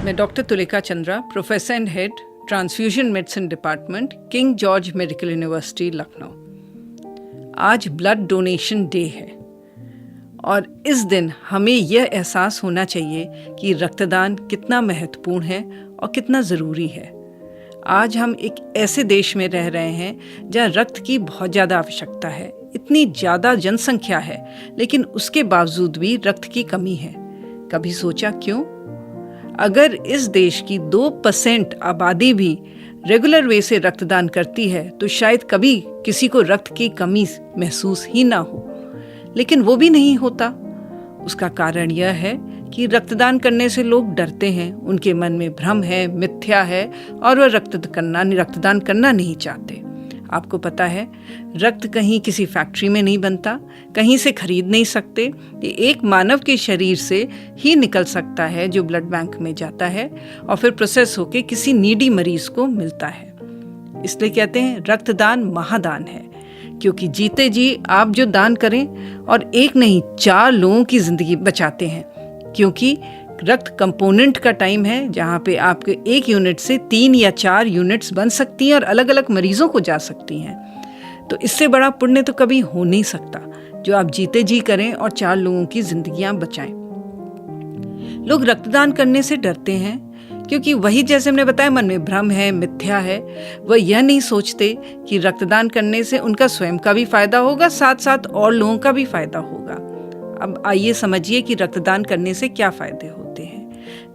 मैं doctor Tulika Chandra, professor and head transfusion medicine department, king George medical university, Lucknow. आज blood donation day है और इस दिन हमें यह एहसास होना चाहिए कि रक्तदान कितना महत्वपूर्ण है और कितना ज़रूरी है। आज हम एक ऐसे देश में रह रहे हैं जहाँ रक्त की बहुत ज़्यादा आवश्यकता है। इतनी ज़्यादा जनसंख्या है, लेकिन उसके बावजूद भी रक्त की कमी है। कभी सोचा क्यों? अगर इस देश की 2% आबादी भी रेगुलर वे से रक्तदान करती है तो शायद कभी किसी को रक्त की कमी महसूस ही ना हो, लेकिन वो भी नहीं होता। उसका कारण यह है कि रक्तदान करने से लोग डरते हैं, उनके मन में भ्रम है, मिथ्या है और वह रक्तदान करना नहीं चाहते। आपको पता है, रक्त कहीं किसी फैक्ट्री में नहीं बनता, कहीं से खरीद नहीं सकते। ये एक मानव के शरीर से ही निकल सकता है जो ब्लड बैंक में जाता है और फिर प्रोसेस होकर किसी नीडी मरीज को मिलता है। इसलिए कहते हैं रक्तदान महादान है, क्योंकि जीते जी आप जो दान करें और एक नहीं 4 लोगों की जिंदगी बचाते हैं। क्योंकि रक्त कंपोनेंट का टाइम है जहाँ पे आपके 1 यूनिट से 3 या 4 यूनिट्स बन सकती हैं और अलग अलग मरीजों को जा सकती हैं। तो इससे बड़ा पुण्य तो कभी हो नहीं सकता जो आप जीते जी करें और 4 लोगों की जिंदगियां बचाएं। लोग रक्तदान करने से डरते हैं क्योंकि वही, जैसे हमने बताया, मन में भ्रम है, मिथ्या है। वह यह नहीं सोचते कि रक्तदान करने से उनका स्वयं का भी फायदा होगा, साथ साथ और लोगों का भी फायदा होगा। अब आइए समझिए कि रक्तदान करने से क्या फायदे होते हैं।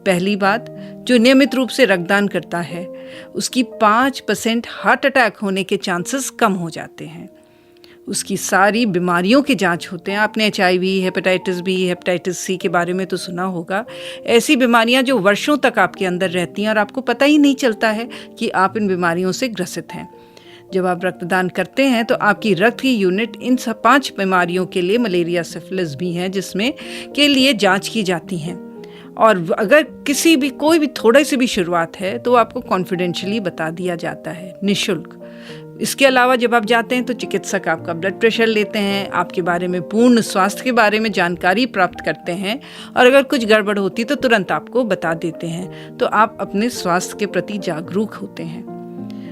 पहली बात, जो नियमित रूप से रक्तदान करता है उसकी 5% हार्ट अटैक होने के चांसेस कम हो जाते हैं। उसकी सारी बीमारियों के जांच होते हैं। आपने HIV, hepatitis B, hepatitis C के बारे में तो सुना होगा। ऐसी बीमारियां जो वर्षों तक आपके अंदर रहती हैं और आपको पता ही नहीं चलता है कि आप इन बीमारियों से ग्रसित हैं। जब आप रक्तदान करते हैं तो आपकी रक्त की यूनिट इन 5 बीमारियों के लिए, मलेरिया, सिफिलिस भी हैं जिसमें के लिए जांच की जाती हैं। और अगर कोई भी थोड़ी सी भी शुरुआत है तो आपको कॉन्फिडेंशियली बता दिया जाता है, निःशुल्क। इसके अलावा जब आप जाते हैं तो चिकित्सक आपका ब्लड प्रेशर लेते हैं, आपके बारे में पूर्ण स्वास्थ्य के बारे में जानकारी प्राप्त करते हैं और अगर कुछ गड़बड़ होती तो तुरंत आपको बता देते हैं। तो आप अपने स्वास्थ्य के प्रति जागरूक होते हैं।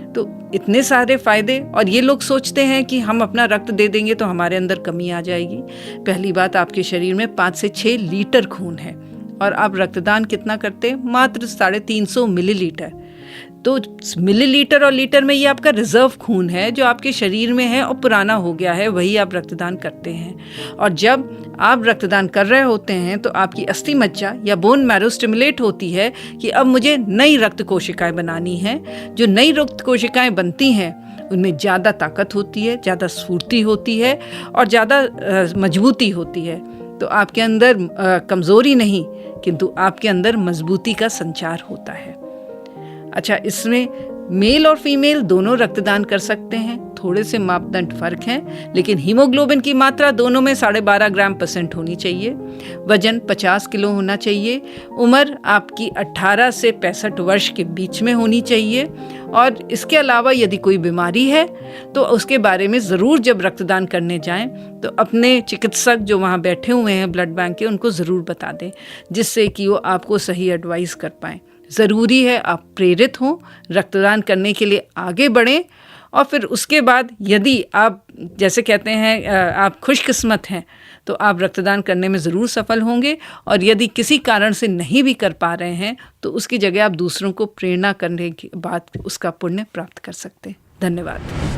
तो इतने सारे फायदे, और ये लोग सोचते हैं कि हम अपना रक्त दे देंगे तो हमारे अंदर कमी आ जाएगी। पहली बात, आपके शरीर में 5 से 6 लीटर खून है और आप रक्तदान कितना करते हैं? मात्र 350 मिलीलीटर। तो मिलीलीटर और लीटर में ये आपका रिजर्व खून है जो आपके शरीर में है और पुराना हो गया है, वही आप रक्तदान करते हैं। और जब आप रक्तदान कर रहे होते हैं तो आपकी अस्थि मज्जा या बोन मैरो स्टिमुलेट होती है कि अब मुझे नई रक्त कोशिकाएं बनानी हैं। जो नई रक्त कोशिकाएं बनती हैं उनमें ज़्यादा ताकत होती है, ज़्यादा स्फूर्ति होती है और ज़्यादा मजबूती होती है। तो आपके अंदर कमज़ोरी नहीं किंतु आपके अंदर मजबूती का संचार होता है। अच्छा, इसमें मेल और फीमेल दोनों रक्तदान कर सकते हैं। थोड़े से मापदंड फर्क हैं, लेकिन हीमोग्लोबिन की मात्रा दोनों में 12.5 ग्राम% होनी चाहिए। वजन 50 किलो होना चाहिए। उम्र आपकी 18 से 65 वर्ष के बीच में होनी चाहिए। और इसके अलावा यदि कोई बीमारी है तो उसके बारे में ज़रूर जब रक्तदान करने जाएं तो अपने चिकित्सक जो वहाँ बैठे हुए हैं ब्लड बैंक के, उनको ज़रूर बता दें, जिससे कि वो आपको सही एडवाइस कर पाएँ। ज़रूरी है आप प्रेरित हों, रक्तदान करने के लिए आगे बढ़ें और फिर उसके बाद यदि आप, जैसे कहते हैं, आप खुशकिस्मत हैं तो आप रक्तदान करने में ज़रूर सफल होंगे। और यदि किसी कारण से नहीं भी कर पा रहे हैं तो उसकी जगह आप दूसरों को प्रेरणा करने के बाद उसका पुण्य प्राप्त कर सकते हैं। धन्यवाद।